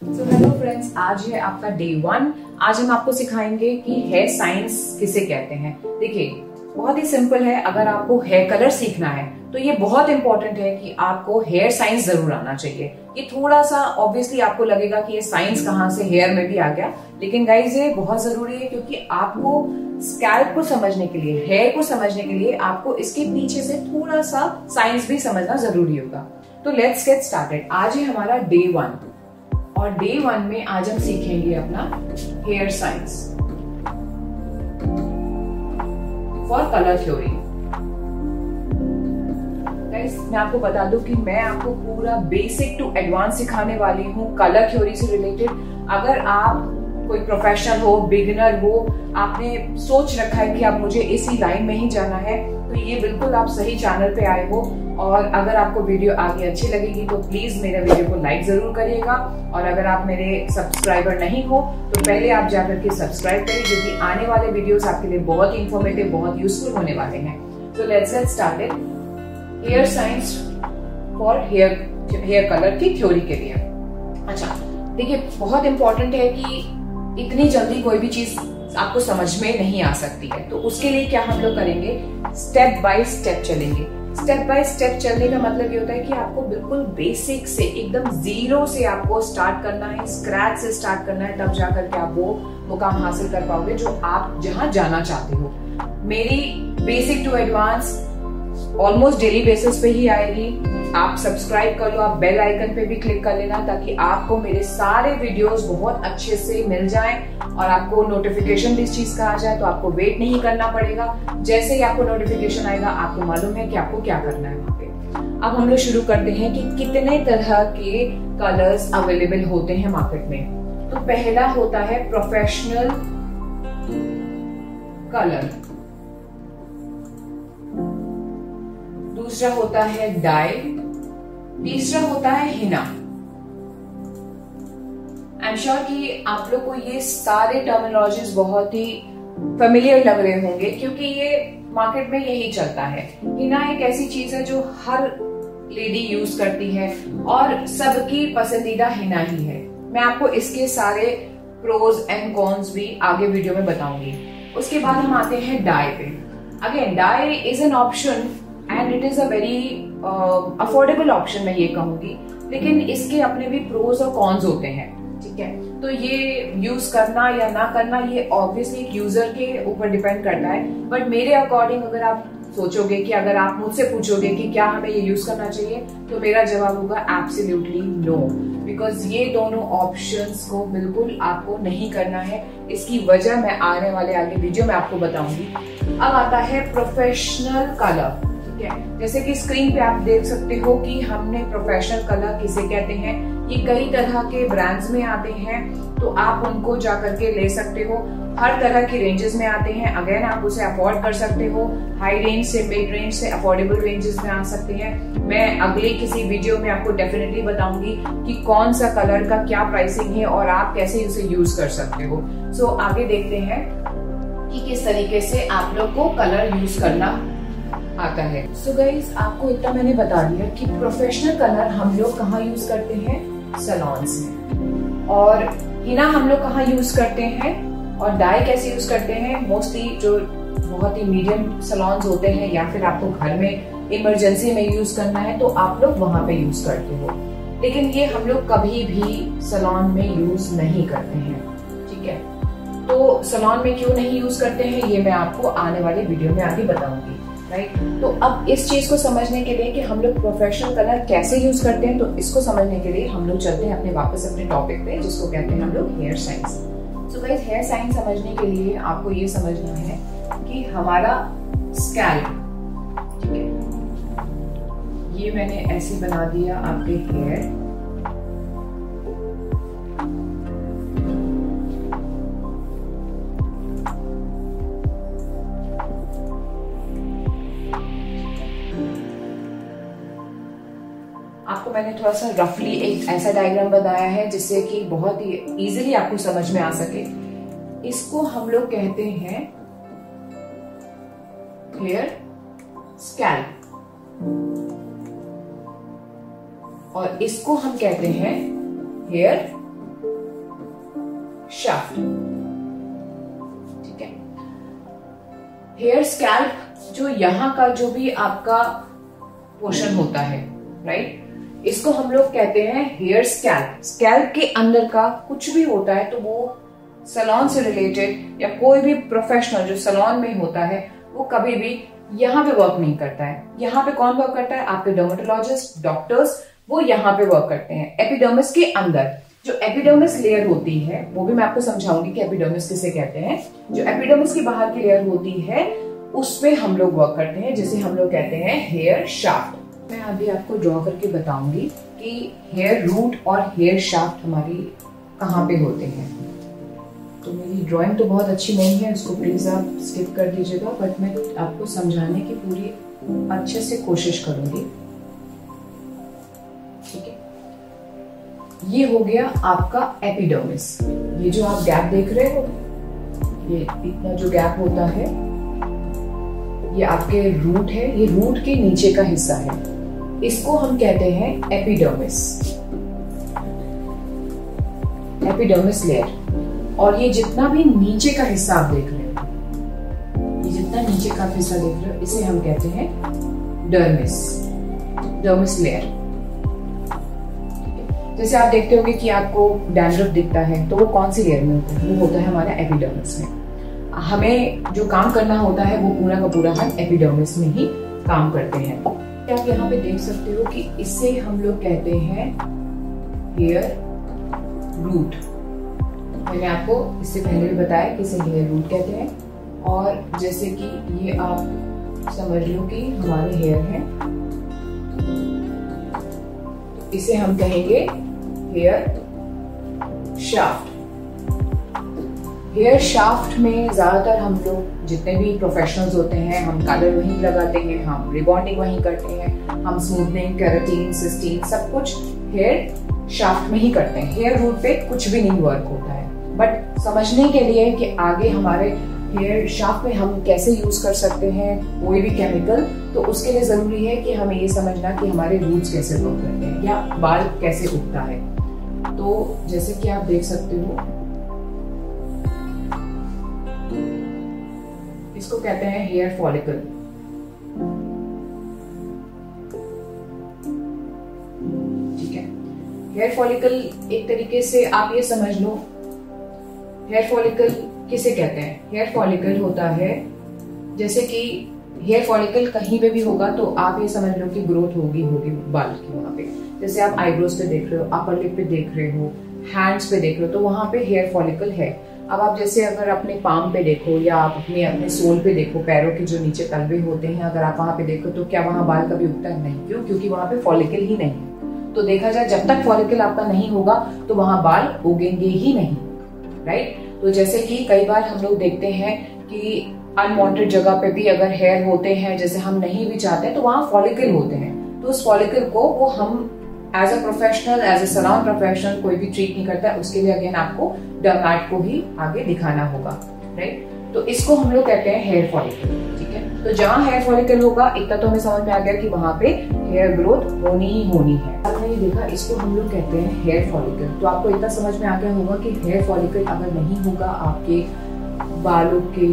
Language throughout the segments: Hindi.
हेलो फ्रेंड्स, आज है आपका डे 1। आज हम आपको सिखाएंगे कि हेयर साइंस किसे कहते हैं। देखिए, बहुत ही सिंपल है। अगर आपको हेयर कलर सीखना है तो ये बहुत इंपॉर्टेंट है कि आपको हेयर साइंस जरूर आना चाहिए। ये थोड़ा सा ऑब्वियसली आपको लगेगा कि ये साइंस कहाँ से हेयर में भी आ गया, लेकिन गाइज ये बहुत जरूरी है क्योंकि आपको स्कैल्प को समझने के लिए, हेयर को समझने के लिए आपको इसके पीछे से थोड़ा सा साइंस भी समझना जरूरी होगा। तो लेट्स गेट स्टार्टेड। आज है हमारा डे 1 और डे 1 में आज हम सीखेंगे अपना hair science for colour theory. Guys, मैं आपको बता दूं कि मैं आपको पूरा बेसिक टू एडवांस सिखाने वाली हूँ कलर थ्योरी से रिलेटेड। अगर आप कोई प्रोफेशनल हो, बिगिनर हो, आपने सोच रखा है कि अब मुझे इसी लाइन में ही जाना है, तो ये बिल्कुल आप सही चैनल पे आए हो। और अगर आपको वीडियो आगे अच्छी लगेगी तो प्लीज मेरे वीडियो को लाइक जरूर करिएगा। और अगर आप मेरे सब्सक्राइबर नहीं हो तो पहले आप जाकर के सब्सक्राइब करिए, क्योंकि आने वाले वीडियोस आपके लिए बहुत इंफॉर्मेटिव, बहुत यूजफुल होने वाले हैं। तो let's get started. Hair science for hair colour की थ्योरी के लिए। अच्छा, देखिए, बहुत इंपॉर्टेंट है कि इतनी जल्दी कोई भी चीज आपको समझ में नहीं आ सकती है, तो उसके लिए क्या हम लोग करेंगे, स्टेप बाय स्टेप चलेंगे। स्टेप बाय स्टेप चलने का मतलब ये होता है कि आपको बिल्कुल बेसिक से, एकदम जीरो से आपको स्टार्ट करना है, स्क्रैच से स्टार्ट करना है, तब जाकर के आप वो मुकाम हासिल कर पाओगे जो आप जहां जाना चाहते हो। मेरी basic to advance almost daily basis पे ही आएगी। आप सब्सक्राइब कर लो, आप बेल आइकन पे भी क्लिक कर लेना, ताकि आपको मेरे सारे वीडियोस बहुत अच्छे से मिल जाएं और आपको नोटिफिकेशन भी इस चीज का आ जाए, तो आपको वेट नहीं करना पड़ेगा। जैसे ही आपको नोटिफिकेशन आएगा, आपको मालूम है कि आपको क्या करना है वहां पे। अब हम लोग शुरू करते हैं कि कितने तरह के कलर्स अवेलेबल होते हैं मार्केट में। तो पहला होता है प्रोफेशनल कलर, दूसरा होता है डाई, तीसरा होता है हिना। आई एम श्योर कि आप लोग को ये सारे टर्मिनोलॉजीज बहुत ही फेमिलियर लग रहे होंगे, क्योंकि ये मार्केट में यही चलता है। हिना एक ऐसी चीज है जो हर लेडी यूज करती है और सबकी पसंदीदा हिना ही है। मैं आपको इसके सारे प्रोज एंड कॉन्स भी आगे वीडियो में बताऊंगी। उसके बाद हम आते हैं डाई पे। Again, dye is an option and it is a very affordable option, मैं ये कहूंगी, लेकिन इसके अपने भी प्रोज और कॉन्स होते हैं। ठीक है, तो ये यूज करना या ना करना ये ऑब्वियसली एक यूजर के ऊपर डिपेंड करता है। बट मेरे अकॉर्डिंग अगर आप सोचोगे कि अगर आप मुझसे पूछोगे कि क्या हमें ये यूज करना चाहिए, तो मेरा जवाब होगा एब्सोल्युटली नो, बिकॉज ये दोनों ऑप्शंस को बिल्कुल आपको नहीं करना है। इसकी वजह मैं आने वाले आगे वीडियो में आपको बताऊंगी। अब आता है प्रोफेशनल कलर। जैसे कि स्क्रीन पे आप देख सकते हो कि हमने प्रोफेशनल कलर किसे कहते हैं। ये कई तरह के ब्रांड्स में आते हैं, तो आप उनको जाकर के ले सकते हो। हर तरह की रेंजेस में आते हैं। अगेन, आप उसे अफोर्ड कर सकते हो। हाई रेंज से, मिड रेंज से, अफोर्डेबल रेंजेस में आ सकते हैं। मैं अगले किसी वीडियो में आपको डेफिनेटली बताऊंगी कि कौन सा कलर का क्या प्राइसिंग है और आप कैसे उसे यूज कर सकते हो। सो आगे देखते हैं कि किस तरीके से आप लोग को कलर यूज करना आता है। सो गाइज, आपको इतना मैंने बता दिया कि प्रोफेशनल कलर हम लोग कहाँ यूज करते हैं, सैलून्स में। और हिना हम लोग कहाँ यूज करते हैं और डाई कैसे यूज करते हैं, मोस्टली जो बहुत ही मीडियम सैलून्स होते हैं, या फिर आपको घर में इमरजेंसी में यूज करना है तो आप लोग वहां पे यूज करते हो। लेकिन ये हम लोग कभी भी सैलून में यूज नहीं करते हैं। ठीक है, तो सैलून में क्यों नहीं यूज करते हैं ये मैं आपको आने वाले वीडियो में आगे बताऊंगी। राइट, तो अब इस चीज को समझने के लिए कि हम लोग प्रोफेशनल कलर कैसे यूज करते हैं, तो इसको समझने के लिए हम लोग चलते हैं वापस अपने टॉपिक पे, जिसको कहते हैं हम लोग hair science. So guys, hair science समझने के लिए आपको ये समझना है कि हमारा स्कैल्प, ठीक है, ये मैंने ऐसे बना दिया आपके हेयर। आपको मैंने थोड़ा सा रफली एक ऐसा डायग्राम बनाया है जिससे कि बहुत ही इजीली आपको समझ में आ सके। इसको हम लोग कहते हैं हेयर स्कैल्प और इसको हम कहते हैं हेयर शाफ्ट। ठीक है, हेयर स्कैल्प जो यहाँ का जो भी आपका पोर्शन होता है, राइट, इसको हम लोग कहते हैं हेयर स्कैल्प। स्कैल्प के अंदर का कुछ भी होता है तो वो सैलून से रिलेटेड या कोई भी प्रोफेशनल जो सैलून में होता है वो कभी भी यहाँ पे वर्क नहीं करता है। यहाँ पे कौन वर्क करता है? आपके डर्मेटोलॉजिस्ट, डॉक्टर्स, वो यहाँ पे वर्क करते हैं। एपिडर्मिस के अंदर जो एपिडर्मिस लेयर होती है, वो भी मैं आपको समझाऊंगी कि एपिडर्मिस किसे कहते हैं। जो एपिडर्मिस की बाहर की लेयर होती है उस पे हम लोग वर्क करते हैं, जिसे हम लोग कहते हैं हेयर शाफ्ट। मैं अभी आपको ड्रॉ करके बताऊंगी कि हेयर रूट और हेयर शाफ्ट हमारी कहाँ पे होते हैं। तो मेरी ड्राइंग तो बहुत अच्छी नहीं है, इसको प्लीज आप स्किप कर दीजिएगा, बट मैं आपको समझाने की पूरी अच्छे से कोशिश करूंगी। ठीक है, ये हो गया आपका एपिडर्मिस। ये जो आप गैप देख रहे हो, ये इतना जो गैप होता है, ये आपके रूट है, ये रूट के नीचे का हिस्सा है, इसको हम कहते हैं एपिडर्मिस, एपिडर्मिस लेयर। और ये जितना भी नीचे का हिस्सा आप देख रहे हो, ये जितना नीचे का हिस्सा देख रहे हो, इसे हम कहते हैं डर्मिस, डर्मिस लेयर। जैसे आप देखते होंगे कि आपको डैंड्रफ दिखता है, तो वो कौन सी लेयर में होता है? वो होता है हमारा एपिडर्मिस में। हमें जो काम करना होता है वो पूरा का पूरा हम एपिडर्मिस में ही काम करते हैं। आप यहाँ पे देख सकते हो कि इसे हम लोग कहते हैं हेयर रूट। मैंने आपको इससे पहले भी बताया कि इसे हेयर रूट कहते हैं। और जैसे कि ये आप समझ लो कि हमारे हेयर हैं, इसे हम कहेंगे हेयर शाफ्ट। हेयर शाफ्ट में ज्यादातर हम लोग जितने भी प्रोफेशनल्स होते हैं, हम कलर वहीं लगाते हैं, हम रिबॉन्डिंग वहीं करते हैं, हम स्मूथनिंग, केराटिन, सिस्टीन सब कुछ हेयर शाफ्ट में ही करते हैं। हेयर रूट पे कुछ भी नहीं वर्क होता है। बट समझने के लिए कि आगे हमारे हेयर शाफ्ट में हम कैसे यूज कर सकते हैं कोई भी केमिकल, तो उसके लिए जरूरी है कि हमें ये समझना कि हमारे रूट्स कैसे वर्क करते हैं या बाल कैसे उगता है। तो जैसे कि आप देख सकते हो, इसको कहते हैं हेयर फॉलिकल। ठीक है, हेयर फॉलिकल एक तरीके से आप ये समझ लो, हेयर फॉलिकल किसे कहते हैं? हेयर फॉलिकल होता है, जैसे कि हेयर फॉलिकल कहीं पे भी होगा तो आप ये समझ लो कि ग्रोथ होगी बाल की वहां पे। जैसे आप आईब्रोज पे देख रहे हो, अपर लिप पे देख रहे हो, हैंड्स पे देख रहे हो, तो वहां पे हेयर फॉलिकल है। अब आप जैसे अगर अपने पाम पे देखो या आप अपने सोल पे देखो, पैरों के जो नीचे तलवे होते हैं, अगर आप वहां पे देखो तो क्या वहां बाल कभी उगता है? नहीं। क्यों? क्योंकि वहां पे फॉलिकल ही नहीं है। तो देखा जाए जब तक फॉलिकल आपका नहीं होगा तो वहां बाल उगेंगे ही नहीं, राइट। तो जैसे कि कई बार हम लोग देखते हैं कि अनवांटेड जगह पे भी अगर हेयर होते हैं, जैसे हम नहीं भी चाहते, तो वहां फॉलिकल होते हैं। तो उस फॉलिकल को वो हम as a professional, as a salon professional कोई भी ट्रीट नहीं करता है। उसके लिए अगेन आपको डर्मेट को ही आगे दिखाना होगा, राइट। तो इसको हम लोग कहते हैं हेयर फॉलिकल। ठीक है, तो जहाँ हेयर फॉलिकल होगा, इतना तो हमें समझ में आ गया कि वहां पे हेयर ग्रोथ होनी ही होनी है। आपने ये देखा, इसको हम लोग कहते हैं हेयर फॉलिकल। तो आपको इतना समझ में आ गया होगा कि हेयर फॉलिकल अगर नहीं होगा आपके बालों के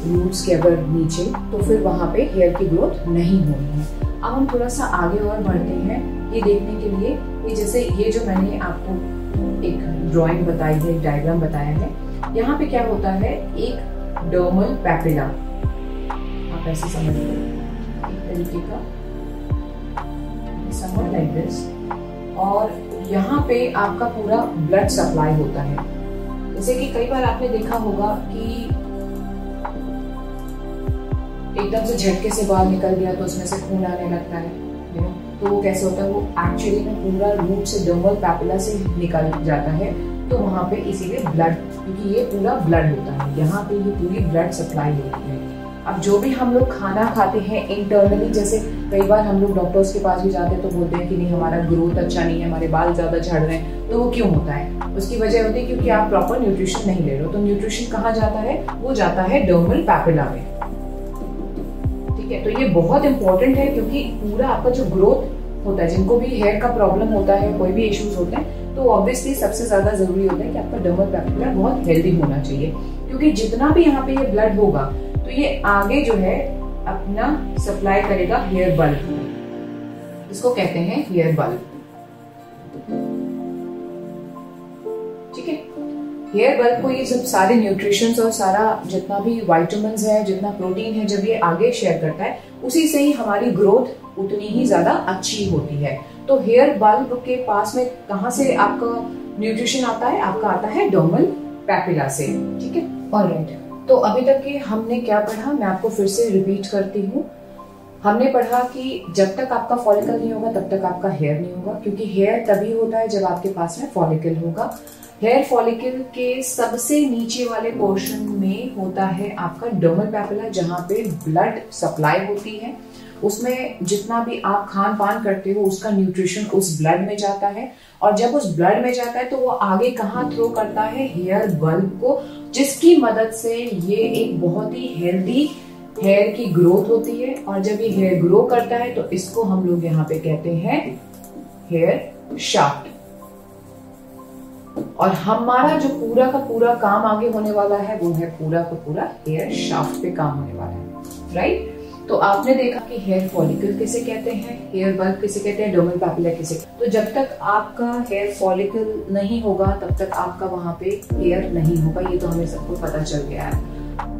रूट्स के अगर नीचे, तो फिर वहां पे हेयर की ग्रोथ नहीं होनी है। अब हम थोड़ा सा आगे और बढ़ते हैं ये देखने के लिए कि जैसे ये जो मैंने आपको एक ड्राइंग बताई है, एक डायग्राम बताया है, यहाँ पे क्या होता है, एक डर्मल पैपिला, आप ऐसे समझ लो, एक तरीके का समवट लाइक दिस। और यहाँ पे आपका पूरा ब्लड सप्लाई होता है। जैसे कि कई बार आपने देखा होगा कि एकदम से झटके से बाल निकल गया तो उसमें से खून आने लगता है, तो वो कैसे होता है? वो एक्चुअली में पूरा रूट से डर्मल पैपिला से निकल जाता है। तो वहां पे इसीलिए ब्लड, क्योंकि ये पूरा ब्लड होता है, यहाँ पे ये पूरी ब्लड सप्लाई होती है। अब जो भी हम लोग खाना खाते हैं इंटरनली, जैसे कई बार हम लोग डॉक्टर्स के पास भी जाते हैं तो बोलते हैं कि नहीं हमारा ग्रोथ अच्छा नहीं है, हमारे बाल ज्यादा झड़ रहे हैं। तो वो क्यों होता है? उसकी वजह होती है क्योंकि आप प्रॉपर न्यूट्रिशन नहीं ले रहे हो। तो न्यूट्रिशन कहाँ जाता है? वो जाता है डर्मल पैपिला में। ठीक है, तो ये बहुत इंपॉर्टेंट है, क्योंकि पूरा आपका जो ग्रोथ होता है, जिनको भी हेयर का प्रॉब्लम होता है, कोई भी इश्यूज होते हैं, तो ऑब्वियसली सबसे ज्यादा जरूरी होता है कि आपका डर्मल पैपिला बहुत हेल्दी होना चाहिए, क्योंकि जितना भी यहाँ पे ये ब्लड होगा तो ये आगे जो है अपना सप्लाई करेगा हेयर बल्ब में, इसको कहते हैं हेयर बल्ब। ठीक है, हेयर बल्ब को ये जब सारे न्यूट्रिशंस और सारा जितना भी विटामिन है, जितना प्रोटीन है, जब ये आगे शेयर करता है, उसी से ही हमारी ग्रोथ उतनी ही ज्यादा अच्छी होती है। तो हेयर बल्ब के पास में कहाँ से आपका न्यूट्रिशन आता है? आपका आता है डर्मल पैपिला से। ठीक है, ऑलराइट। तो अभी तक के हमने क्या पढ़ा, मैं आपको फिर से रिपीट करती हूँ। हमने पढ़ा कि जब तक आपका फॉलिकल नहीं होगा तब तक आपका हेयर नहीं होगा, क्योंकि हेयर तभी होता है जब आपके पास में फॉलिकल होगा। हेयर फॉलिकल के सबसे नीचे वाले पोर्शन में होता है आपका डर्मल पैपिला, जहां पे ब्लड सप्लाई होती है। उसमें जितना भी आप खान पान करते हो उसका न्यूट्रिशन उस ब्लड में जाता है, और जब उस ब्लड में जाता है तो वो आगे कहाँ थ्रो करता है? हेयर बल्ब को, जिसकी मदद से ये एक बहुत ही हेल्दी हेयर की ग्रोथ होती है। और जब ये हेयर ग्रो करता है तो इसको हम लोग यहाँ पे कहते हैं हेयर शाफ्ट। और हमारा जो पूरा का पूरा काम आगे होने वाला है वो है पूरा का पूरा हेयर शाफ्ट पे काम होने वाला है, राइट। तो आपने देखा कि हेयर फॉलिकल किसे कहते हैं, हेयर बल्ब किसे कहते हैं, डर्मल पैपिला किसे। तो जब तक आपका हेयर फॉलिकल नहीं होगा तब तक आपका वहां पे हेयर नहीं होगा, ये तो हमें सबको पता चल गया है।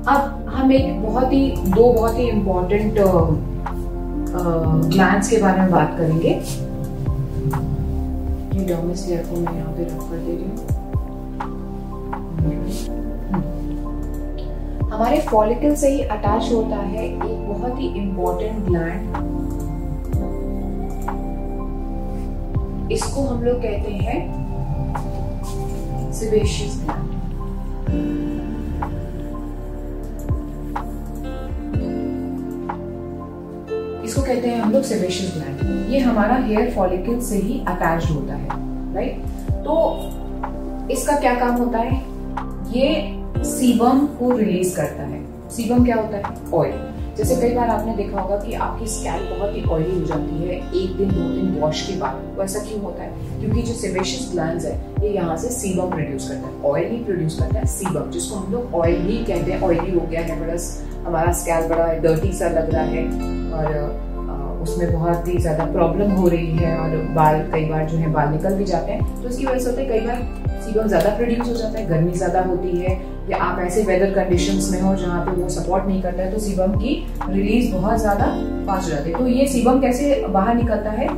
अब हम एक दो बहुत ही इम्पोर्टेंट ग्लैंड्स के बारे में बात करेंगे। ये डर्मस लेयर को मैं यहाँ पे रख कर दे रही हूँ। हमारे फॉलिकल से ही अटैच होता है एक बहुत ही इम्पोर्टेंट ग्लैंड, इसको हम लोग कहते हैं सेबेशियस ग्लैंड। इसको कहते हैं हम लोग सेबेशियस ग्लैंड। ये हमारा हेयर फॉलिकल से ही अटैच्ड होता है, राइट। तो इसका क्या काम होता है? ये सीबम को रिलीज करता है। सीबम क्या होता है? ऑयल। जैसे कई बार आपने देखा होगा कि आपकी स्कैल्प बहुत ही ऑयली हो जाती है 1 दिन 2 दिन वॉश के बाद। तो ऐसा क्यों होता है? क्योंकि जो सेबेशियस ग्लैंड्स है ये यहाँ से सीबम प्रोड्यूस करता है, ऑयल नहीं प्रोड्यूस करता है, सीबम, जिसको हम लोग ऑयल ही कहते हैं। ऑयली हो गया है, बड़ा हमारा स्कैल्प बड़ा डर्टी सा लग रहा है और उसमें बहुत ही ज्यादा प्रॉब्लम हो रही है, और बाल कई बार जो है बाल निकल भी जाते हैं। तो इसकी वजह से होता है कई बार सीबम ज्यादा प्रोड्यूस हो जाता है, गर्मी ज्यादा होती है, या आप ऐसे वेदर कंडीशंस में हो जहाँ पे वो सपोर्ट नहीं करता है, तो सीबम की रिलीज बहुत ज्यादा फास्ट हो जाती है। तो ये सीबम कैसे बाहर निकलता है?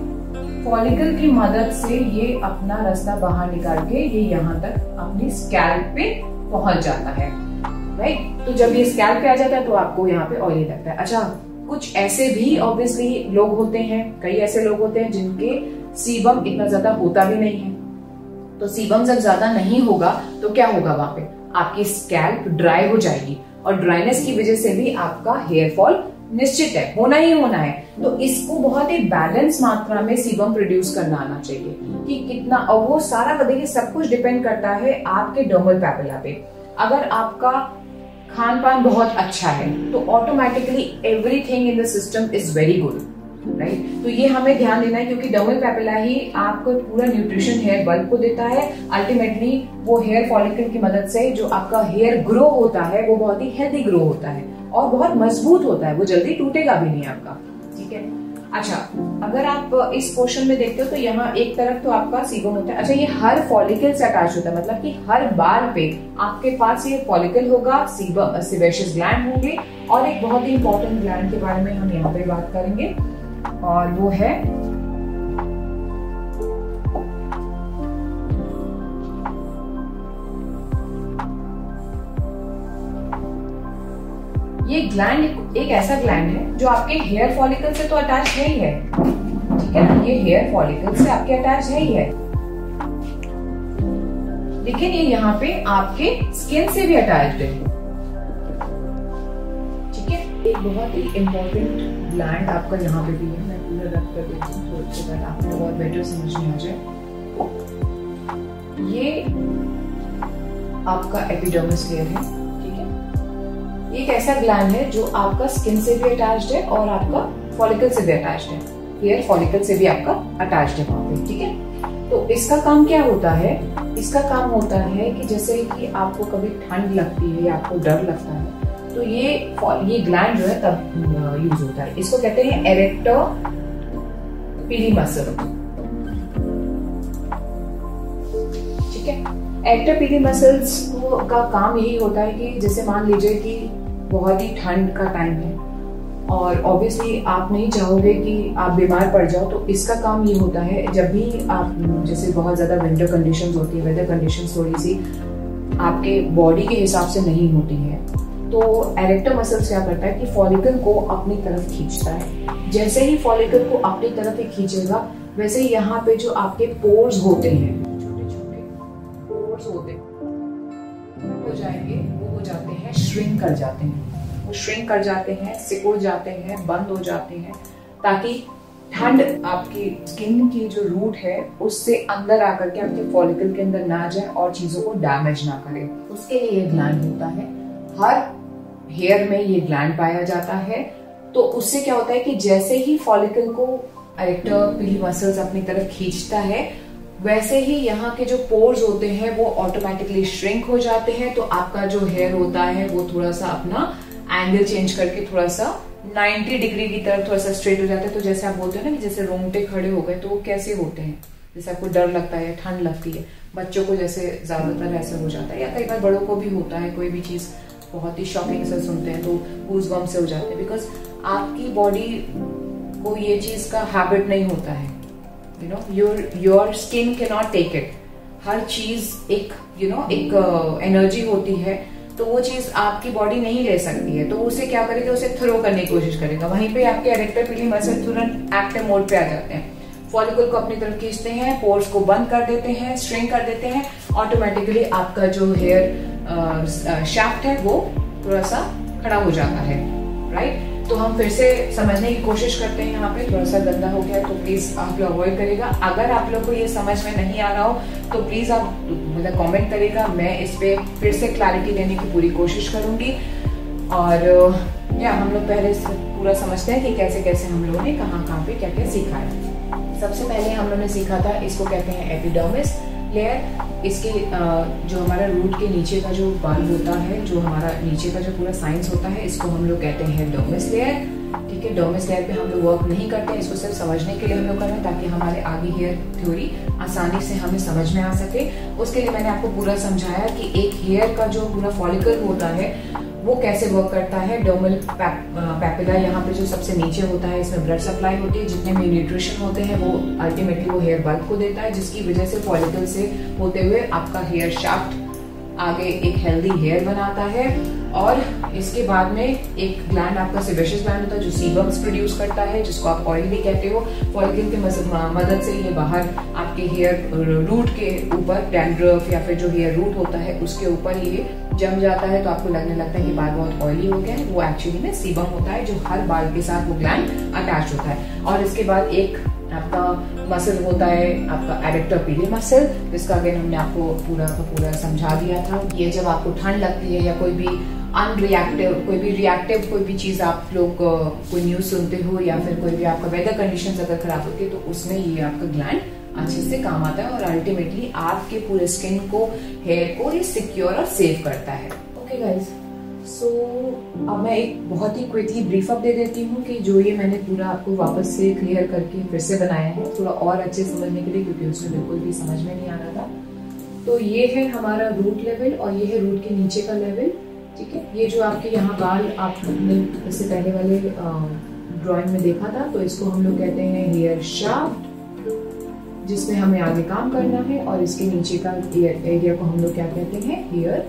फॉलिकल की मदद से ये अपना रास्ता बाहर निकाल के ये यहाँ तक अपनी स्कैल्प पे पहुंच जाता है, राइट। तो जब ये स्कैल्प पे आ जाता है तो आपको यहाँ पे ऑयली लगता है। अच्छा, कुछ ऐसे भी ऑब्वियसली लोग होते हैं, कई ऐसे लोग होते हैं जिनके सीबम इतना ज्यादा होता भी नहीं है। तो सीबम जब ज्यादा नहीं होगा तो क्या होगा? वहां पे आपकी स्कैल्प ड्राई हो जाएगी, और ड्राइनेस की वजह से भी आपका हेयर फॉल निश्चित है, होना ही होना है। तो इसको बहुत ही बैलेंस मात्रा में सीबम प्रोड्यूस करना आना चाहिए कि कितना, और वो सारा देखिए सब कुछ डिपेंड करता है आपके डर्मल पैपिला पे। अगर आपका खान पान बहुत अच्छा है तो automatically everything in the system is very good, right. तो ये हमें ध्यान देना है, क्योंकि डर्मल पैपिला ही आपको पूरा न्यूट्रिशन हेयर बल्ब को देता है। अल्टीमेटली वो हेयर फॉलिकल की मदद से जो आपका हेयर ग्रो होता है वो बहुत ही हेल्दी ग्रो होता है और बहुत मजबूत होता है, वो जल्दी टूटेगा भी नहीं आपका, ठीक है। अच्छा, अगर आप इस पोर्शन में देखते हो तो यहाँ एक तरफ तो आपका सीबम होता है। अच्छा, ये हर फॉलिकल से अटैच होता है, मतलब कि हर बाल पे आपके पास ये फॉलिकल होगा, सेबेशियस ग्लैंड होंगे, और एक बहुत ही इंपॉर्टेंट ग्लैंड के बारे में हम यहाँ पे बात करेंगे, और वो है ये ग्लैंड। एक ऐसा ग्लैंड है जो आपके हेयर फॉलिकल से तो अटैच है ही है, ठीक है ना। ये हेयर फॉलिकल से आपके अटैच है ही है, लेकिन ये यहाँ पे आपके स्किन से भी अटैच्ड है, ठीक है। एक बहुत ही इंपॉर्टेंट ग्लैंड आपका यहाँ पे भी है, मैं पूरा रख कर देती हूँ तो आपको बहुत बेटर समझ में आ जाए। ये आपका एपिडर्मिस लेयर है, एक ऐसा ग्लैंड है जो आपका स्किन से भी अटैच्ड है और आपका फॉलिकल से भी अटैच्ड है, हेयर फॉलिकल से भी आपका अटैच्ड है वहां पे, ठीक है। तो तो इसका काम क्या होता है? इसका काम होता है कि जैसे कि आपको कभी ठंड लगती है या आपको डर लगता है, तो ये ग्लैंड जो है तब यूज होता है। इसको कहते हैं एरेक्टर पीली मसल। ठीक है, एरेक्टर पीली मसल्स का काम यही होता है कि जैसे मान लीजिए कि बहुत ही ठंड का टाइम है और ऑब्वियसली आप नहीं चाहोगे कि आप बीमार पड़ जाओ, तो इसका काम ये होता है जब भी आप जैसे बहुत ज्यादा विंटर कंडीशंस होती है, वेदर कंडीशंस थोड़ी सी आपके बॉडी के हिसाब से नहीं होती है, तो एरेक्टर मसल्स क्या करता है कि फॉलिकल को अपनी तरफ खींचता है। जैसे ही फॉलिकल को अपनी तरफ ही खींचेगा, वैसे ही यहाँ पे जो आपके पोर्स होते हैं, छोटे छोटे पोर्स होते हैं, हो जाएंगे, वो हो जाते हैं, श्रिंक कर जाते हैं, वो श्रिंक कर जाते हैं, सिकुड़ जाते हैं, बंद हो जाते हैं, ताकि ठंड आपकी स्किन की जो रूट है उससे अंदर आकर के आपके फॉलिकल के अंदर ना जाए और चीजों को डैमेज ना करे। उसके लिए ये ग्लैंड होता है। हर हेयर में ये ग्लैंड पाया जाता है। तो उससे क्या होता है कि जैसे ही फॉलिकल को एरेक्टर पीली मसल्स अपनी तरफ खींचता है, वैसे ही यहाँ के जो पोर्स होते हैं वो ऑटोमेटिकली श्रिंक हो जाते हैं। तो आपका जो हेयर होता है वो थोड़ा सा अपना एंगल चेंज करके थोड़ा सा 90 डिग्री की तरफ थोड़ा सा स्ट्रेट हो जाता है। तो जैसे आप बोलते हैं ना कि जैसे रोंगटे खड़े हो गए, तो वो कैसे होते हैं? जैसे आपको डर लगता है, ठंड लगती है, बच्चों को जैसे ज्यादातर ऐसा हो जाता है, या कई बार बड़ों को भी होता है, कोई भी चीज बहुत ही शॉकिंग से सुनते हैं तो गूज़बम्प से हो जाते हैं, बिकॉज आपकी बॉडी को ये चीज का हैबिट नहीं होता है। You know your skin can not take it. हर चीज एक एक एनर्जी होती है, तो वो चीज आपकी बॉडी नहीं ले सकती है, तो उसे क्या करेगा, उसे थ्रो करने की कोशिश करेगा। वहीं पे आपके एरेक्टर पीली मसल तुरंत एक्टिव मोड पे आ जाते हैं, फॉलिकल को अपनी तरफ खींचते हैं, पोर्स को बंद कर देते हैं, श्रिंक कर देते हैं। ऑटोमेटिकली आपका जो हेयर शाफ्ट है वो थोड़ा सा खड़ा हो जाता है, राइट। तो हम फिर से समझने की कोशिश करते हैं। यहाँ पे थोड़ा सा गंदा हो गया तो प्लीज आप लोग अवॉइड करेगा। अगर आप लोग को ये समझ में नहीं आ रहा हो तो प्लीज आप मतलब कमेंट करेगा, मैं इस पे फिर से क्लैरिटी देने की पूरी कोशिश करूंगी। और या हम लोग पहले पूरा समझते हैं कि कैसे कैसे हम लोगों ने कहाँ पे क्या क्या सीखा है। सबसे पहले हम लोगों ने सीखा था, इसको कहते हैं एपिडर्मिस लेयर। इसके जो हमारा रूट के नीचे का जो बाल होता है, जो हमारा नीचे का जो पूरा साइंस होता है, इसको हम लोग कहते हैं डर्मिस लेयर। ठीक है, डर्मिस लेयर पे हम लोग वर्क नहीं करते हैं, इसको सिर्फ समझने के लिए हम लोग कर रहे हैं ताकि हमारे आगे हेयर थ्योरी आसानी से हमें समझ में आ सके। उसके लिए मैंने आपको पूरा समझाया कि एक हेयर का जो पूरा फॉलिकल होता है वो कैसे वर्क करता है। डर्मल पैपिला यहाँ पे जो सबसे नीचे होता है, इसमें ब्लड सप्लाई होती है, जितने भी न्यूट्रिशन होते हैं वो अल्टीमेटली वो हेयर बल्ब को देता है, जिसकी वजह से फॉलिकल से होते हुए आपका हेयर शाफ्ट आगे एक हेल्दी हेयर बनाता है। और इसके बाद में एक ग्लैंड आपका सेबेशियस ग्लैंड होता है जो सीबम्स प्रोड्यूस करता है, जिसको आप ऑयल भी कहते हो। फॉलिकल की मदद से ये बाहर आपके हेयर रूट के ऊपर डैंड्रफ या फिर जो हेयर रूट होता है उसके ऊपर ये जम जाता है, तो आपको लगने लगता है कि बाल बहुत ऑयली हो गया है। वो एक्चुअली में सीबम होता है जो हर बाल के साथ वो ग्लैंड अटैच होता है। और इसके बाद एक आपका मसल होता है आपका एरेक्टर पीली मसल, जिसका अगेन हमने आपको पूरा का पूरा समझा दिया था। ये जब आपको ठंड लगती है या कोई भी रिएक्टिव कोई भी चीज आप लोग कोई न्यूज सुनते हो या फिर कोई भी आपका वेदर कंडीशंस अगर खराब होती है, तो उसमें ये आपका ग्लैंड अच्छे से काम आता है और अल्टीमेटली आपके पूरे स्किन को, हेयर को ये सिक्योर और सेव करता है। ओके गाइज, सो अब मैं एक बहुत ही क्विकली ब्रीफ अप दे देती हूँ कि जो ये मैंने पूरा आपको वापस से क्लियर करके फिर से बनाया है थोड़ा और अच्छे समझने के लिए, क्योंकि उसमें बिल्कुल भी समझ में नहीं आ रहा था। तो ये है हमारा रूट लेवल और ये है रूट के नीचे का लेवल। ठीक है, ये जो आपके यहाँ बाल आपने इससे पहले वाले ड्राइंग में देखा था, तो इसको हम लोग कहते हैं हेयर शाफ्ट, जिसमें हमें आगे काम करना है। और इसके नीचे का एरिया को हम लोग क्या कहते हैं, हेयर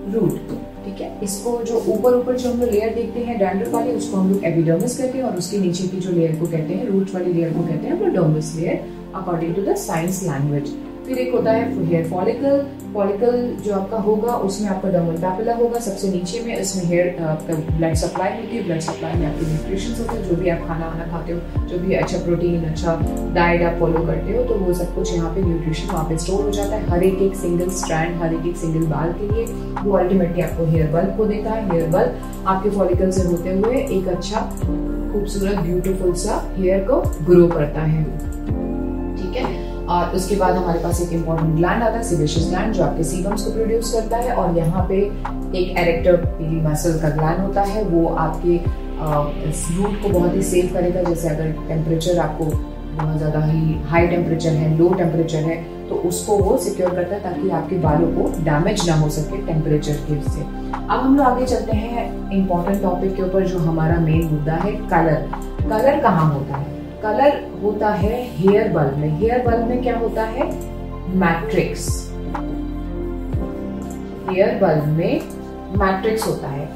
रूट। ठीक है, इसको जो ऊपर जो हम लोग लेयर देखते हैं डैंड्रफ वाली, उसको हम लोग एपिडर्मिस कहते हैं, और उसके नीचे की जो लेयर को कहते हैं, रूट वाली लेयर को कहते हैं वो dermis layer according to the science language. फिर एक होता है हेयर फॉलिकल। फॉलिकल जो आपका होगा उसमें आपका डर्मल पैपिला होगा सबसे नीचे में, इसमें हेयर आपका ब्लड सप्लाई होती है। ब्लड सप्लाई में आपके न्यूट्रिशन होते हैं, जो भी आप खाना खाते हो, जो भी अच्छा प्रोटीन, अच्छा डाइट आप फॉलो करते हो, तो वो सब कुछ यहाँ पे न्यूट्रिशन वहाँ पे स्टोर हो जाता है हर एक सिंगल स्ट्रैंड, हर एक सिंगल बाल के लिए। वो अल्टीमेटली आपको हेयर बल्ब को देता है। हेयर बल्ब आपके फॉलिकल से होते हुए एक अच्छा खूबसूरत ब्यूटीफुल सा हेयर को ग्रो करता है। ठीक है, और उसके बाद हमारे पास एक इम्पॉर्टेंट ग्लैंड आता है, सेबेशियस ग्लैंड, जो आपके सीबम्स को प्रोड्यूस करता है। और यहाँ पे एक एरेक्टर पीली मसल का ग्लैंड होता है, वो आपके रूट को बहुत ही सेव करेगा। जैसे अगर टेम्परेचर आपको बहुत ज़्यादा ही हाई टेम्परेचर है, लो टेम्परेचर है, तो उसको वो सिक्योर करता है ताकि आपके बालों को डैमेज ना हो सके टेम्परेचर की वजह से। अब हम लोग आगे चलते हैं इम्पॉर्टेंट टॉपिक के ऊपर, जो हमारा मेन मुद्दा है कलर। कलर कहाँ होता है? कलर होता है हेयर बल्ब में। हेयर बल्ब में क्या होता है? मैट्रिक्स। हेयर बल्ब में मैट्रिक्स होता है।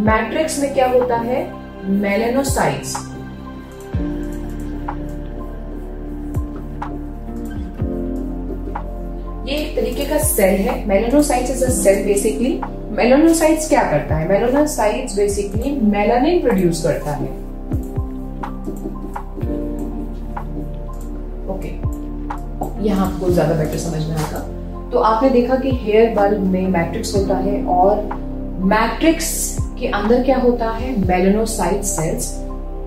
मैट्रिक्स में क्या होता है? मेलानोसाइट्स। ये एक तरीके का सेल है। Melanocytes is a cell basically. Melanocytes क्या करता है? मेलानोसाइट्स बेसिकली मेलानिन प्रोड्यूस करता है। ओके, यहाँ आपको ज्यादा बेटर समझ में आएगा। तो आपने देखा कि हेयर बल्ब में मैट्रिक्स होता है, और मैट्रिक्स के अंदर क्या होता है? Melanocyte cells.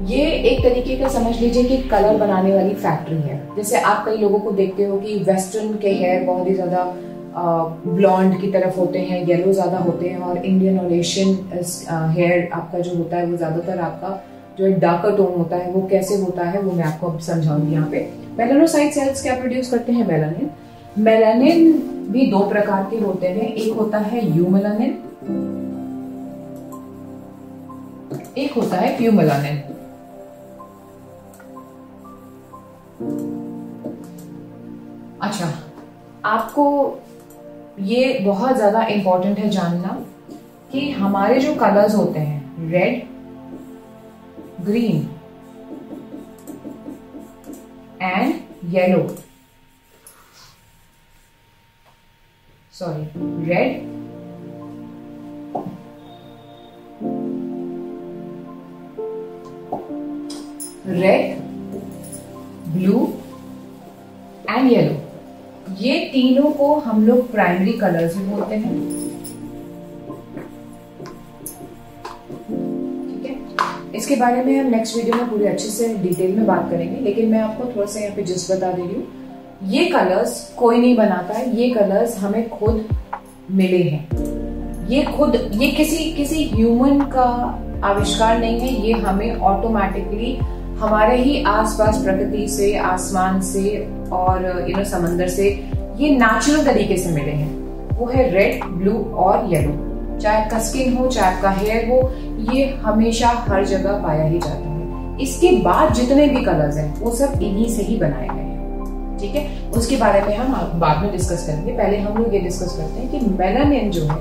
ये एक तरीके का समझ लीजिए कि कलर बनाने वाली फैक्ट्री है। जैसे आप कई लोगों को देखते हो कि वेस्टर्न के हेयर बहुत ही ज्यादा ब्लॉन्ड की तरफ होते हैं, येलो ज्यादा होते हैं, और इंडियन और एशियन हेयर आपका जो होता है वो ज्यादातर आपका जो है डार्कर टोन होता है। वो कैसे होता है वो मैं आपको अब समझाऊंगी। यहाँ पे मेलानोसाइट सेल्स क्या प्रोड्यूस करते हैं? मेलानिन। मेलानिन भी दो प्रकार के होते हैं, एक होता है यूमेलानिन, एक होता है प्यूमेलानिन। अच्छा, आपको ये बहुत ज्यादा इंपॉर्टेंट है जानना कि हमारे जो कलर्स होते हैं red, green and yellow, red, blue and yellow, ये तीनों को हम लोग प्राइमरी कलर्स भी बोलते हैं। ठीक है, इसके बारे में हम नेक्स्ट वीडियो में पूरे अच्छे से डिटेल में बात करेंगे, लेकिन मैं आपको थोड़ा सा यहाँ पे जस्ट बता दे रही हूँ, ये कलर्स कोई नहीं बनाता है, ये कलर्स हमें खुद मिले हैं। ये किसी ह्यूमन का आविष्कार नहीं है, ये हमें ऑटोमेटिकली हमारे ही आसपास प्रकृति से, आसमान से और समंदर से ये नेचुरल तरीके से मिले हैं। वो है रेड, ब्लू और येलो। चाहे आपका स्किन हो, चाहे आपका हेयर हो, ये हमेशा हर जगह पाया ही जाता है। इसके बाद जितने भी कलर्स हैं वो सब इन्हीं से ही बनाए गए हैं। ठीक है, उसके बारे में हम बाद में डिस्कस करेंगे। पहले हम लोग ये डिस्कस करते हैं कि मेलानिन जो है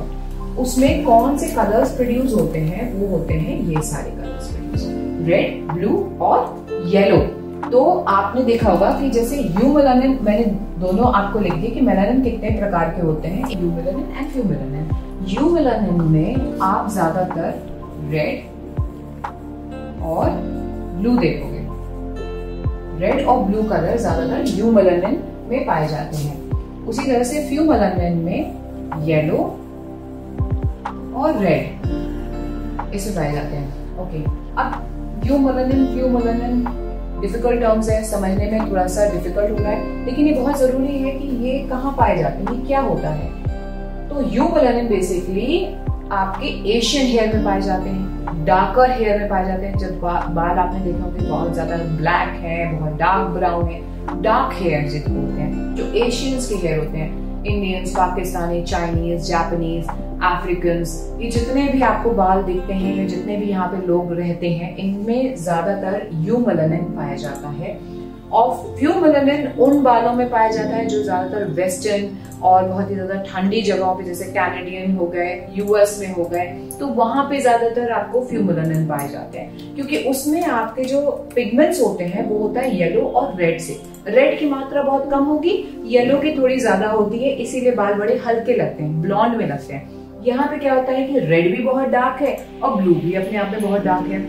उसमें कौन से कलर्स प्रोड्यूस होते हैं। वो होते हैं ये सारे कलर्स प्रोड्यूस, रेड, ब्लू और येलो। तो आपने देखा होगा कि जैसे यूमेलानिन, मैंने दोनों आपको लिख दिए कि मेलानिन कितने प्रकार के होते हैं, यूमेलानिन एंड प्यूमेलानिन। यूमेलानिन में आप ज्यादातर रेड और ब्लू देखोगे। रेड और ब्लू कलर ज्यादातर यूमेलानिन में पाए जाते हैं। उसी तरह से प्यूमेलानिन में येलो और रेड इसमें पाए जाते हैं। ओके, अब यूमेलानिन, प्यूमेलानिन डिफिकल्ट टर्म्स है, समझने में थोड़ा सा डिफिकल्ट हो रहा है, लेकिन ये बहुत जरूरी है कि ये कहाँ पाए जाते हैं, ये क्या होता है। तो यूमेलानिन बेसिकली आपके एशियन हेयर में पाए जाते हैं, डार्कर हेयर में पाए जाते हैं। जब बाल आपने देखा होगा बहुत ज्यादा ब्लैक है, बहुत डार्क ब्राउन है, डार्क हेयर जितने होते हैं, जो एशियंस के हेयर होते हैं, Indians, Pakistani, Chinese, Japanese, African, ये जितने भी आपको बाल दिखते हैं या जितने भी यहाँ पे लोग रहते हैं, इनमें ज्यादातर यूमेलानिन पाया जाता है। और प्यूमेलानिन उन बालों में पाया जाता है जो ज्यादातर वेस्टर्न और बहुत ही ज्यादा ठंडी जगहों पे, जैसे कैनेडियन हो गए, यूएस में हो गए, तो वहां पे ज्यादातर आपको प्यूमेलानिन पाए जाते हैं, क्योंकि उसमें आपके जो पिगमेंट्स होते हैं वो होता है येलो और रेड से। रेड की मात्रा बहुत कम होगी, येलो की थोड़ी ज्यादा होती है, इसीलिए बाल बड़े हल्के लगते हैं, ब्लॉन्ड में लगते हैं। यहाँ पे क्या होता है कि रेड भी बहुत डार्क है और ब्लू भी अपने आप में बहुत डार्क है,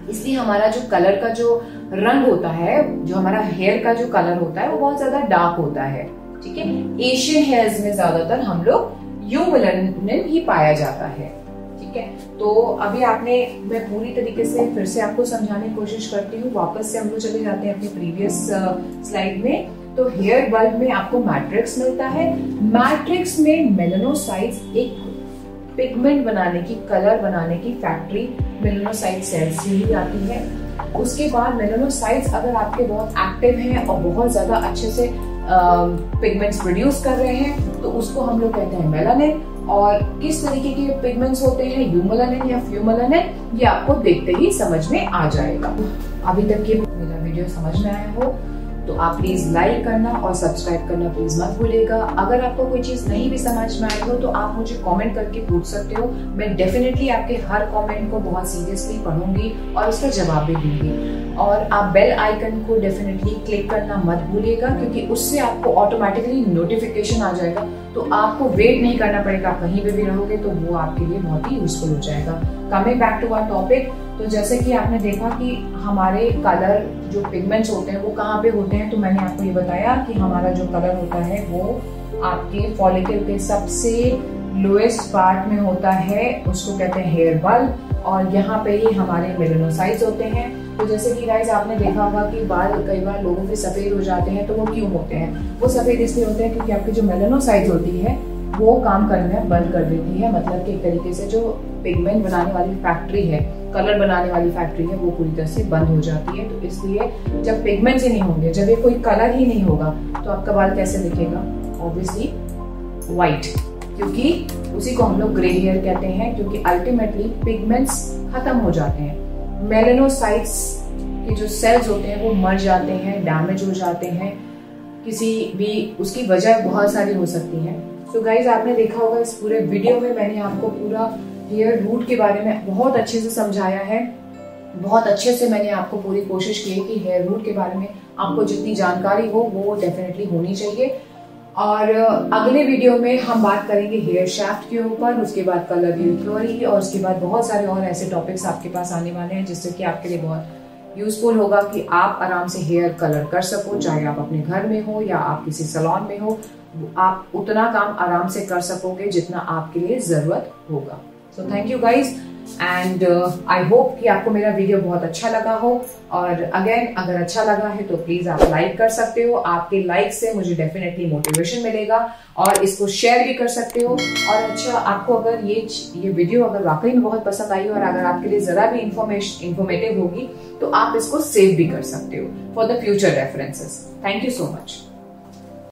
इसलिए हमारा जो कलर का जो रंग होता है, जो हमारा हेयर का जो कलर होता है वो बहुत ज्यादा डार्क होता है। ठीक है, एशियन हेयर्स में ज्यादातर हम लोग यूमेलानिन ही पाया जाता है। ठीक है, तो अभी मैं पूरी तरीके से फिर से आपको समझाने की कोशिश करती हूँ। वापस से हम लोग चले जाते हैं अपनी प्रीवियस स्लाइड में। तो हेयर बल्ब में आपको मैट्रिक्स मिलता है। मैट्रिक्स में मेलानोसाइट्स एक पिगमेंट बनाने की, कलर बनाने की फैक्ट्री मेलानोसाइट सेल्स से ही आती है। उसके बाद मेलानोसाइट्स अगर आपके बहुत एक्टिव हैं और बहुत ज्यादा अच्छे से पिगमेंट्स प्रोड्यूस कर रहे हैं तो उसको हम लोग कहते हैं मेलानिन। और किस तरीके के पिगमेंट्स होते हैं, यूमेलानिन या फ्यूमेलानिन, ये आपको देखते ही समझ में आ जाएगा। अभी तक ये मेरा वीडियो समझ में आया हो तो आप प्लीज लाइक करना और सब्सक्राइब करना प्लीज मत भूलिएगा। अगर आपको कोई चीज नहीं भी समझ में आई हो तो आप मुझे कमेंट करके पूछ सकते हो। मैं डेफिनेटली आपके हर कमेंट को बहुत सीरियसली पढ़ूंगी और उसका जवाब भी दूंगी। और आप बेल आइकन को डेफिनेटली क्लिक करना मत भूलिएगा, क्योंकि उससे आपको ऑटोमेटिकली नोटिफिकेशन आ जाएगा, तो आपको वेट नहीं करना पड़ेगा। कहीं पे भी रहोगे तो वो आपके लिए बहुत ही यूजफुल हो जाएगा। Coming back to our topic, तो जैसे कि आपने देखा कि हमारे कलर जो पिगमेंट्स होते हैं वो कहाँ पे होते हैं, तो मैंने आपको ये बताया कि हमारा जो कलर होता है वो आपके फॉलिकल के सबसे लोएस्ट पार्ट में होता है, उसको कहते हैं हेयर बल्ब, और यहाँ पे ही हमारे मेलानोसाइट्स होते हैं। तो जैसे कि गाइस आपने देखा होगा कि बाल कई बार लोगों के सफेद हो जाते हैं, तो वो क्यों होते हैं? वो सफेद इसलिए होते हैं क्योंकि आपकी जो मेलानोसाइट्स होती है वो काम करना बंद कर देती है। मतलब कि एक तरीके से जो पिगमेंट बनाने वाली फैक्ट्री है, कलर बनाने वाली फैक्ट्री है, वो पूरी तरह से बंद हो जाती है। तो इसलिए जब पिगमेंट्स ही नहीं होंगे, जब ये कोई कलर ही नहीं होगा, तो आपका बाल कैसे दिखेगा? ऑब्वियसली व्हाइट, क्योंकि उसी को हम लोग ग्रे हेयर कहते हैं, क्योंकि अल्टीमेटली पिगमेंट्स खत्म हो जाते हैं। मेलानोसाइट्स के जो सेल्स होते हैं वो मर जाते हैं, डैमेज हो जाते हैं। किसी भी उसकी वजह बहुत सारी हो सकती है। तो गाइज आपने देखा होगा इस पूरे वीडियो में मैंने आपको पूरा हेयर रूट के बारे में बहुत अच्छे से समझाया है। बहुत अच्छे से मैंने आपको पूरी कोशिश की है कि हेयर रूट के बारे में आपको जितनी जानकारी हो वो डेफिनेटली होनी चाहिए। और अगले वीडियो में हम बात करेंगे हेयर शाफ्ट के ऊपर, उसके बाद कलर हेयर थ्योरी, और उसके बाद बहुत सारे और ऐसे टॉपिक्स आपके पास आने वाले हैं जिससे कि आपके लिए बहुत यूजफुल होगा कि आप आराम से हेयर कलर कर सको। चाहे आप अपने घर में हो या आप किसी सैलून में हो, आप उतना काम आराम से कर सकोगे जितना आपके लिए जरूरत होगा। So thank you guys, and I hope कि आपको मेरा वीडियो बहुत अच्छा लगा हो। और अगेन अगर अच्छा लगा है तो प्लीज आप लाइक कर सकते हो। आपके लाइक से मुझे डेफिनेटली मोटिवेशन मिलेगा, और इसको शेयर भी कर सकते हो। और अच्छा, आपको अगर ये वीडियो अगर वाकई में बहुत पसंद आई और अगर आपके लिए जरा भी इंफॉर्मेटिव होगी तो आप इसको सेव भी कर सकते हो for the future references. Thank you so much.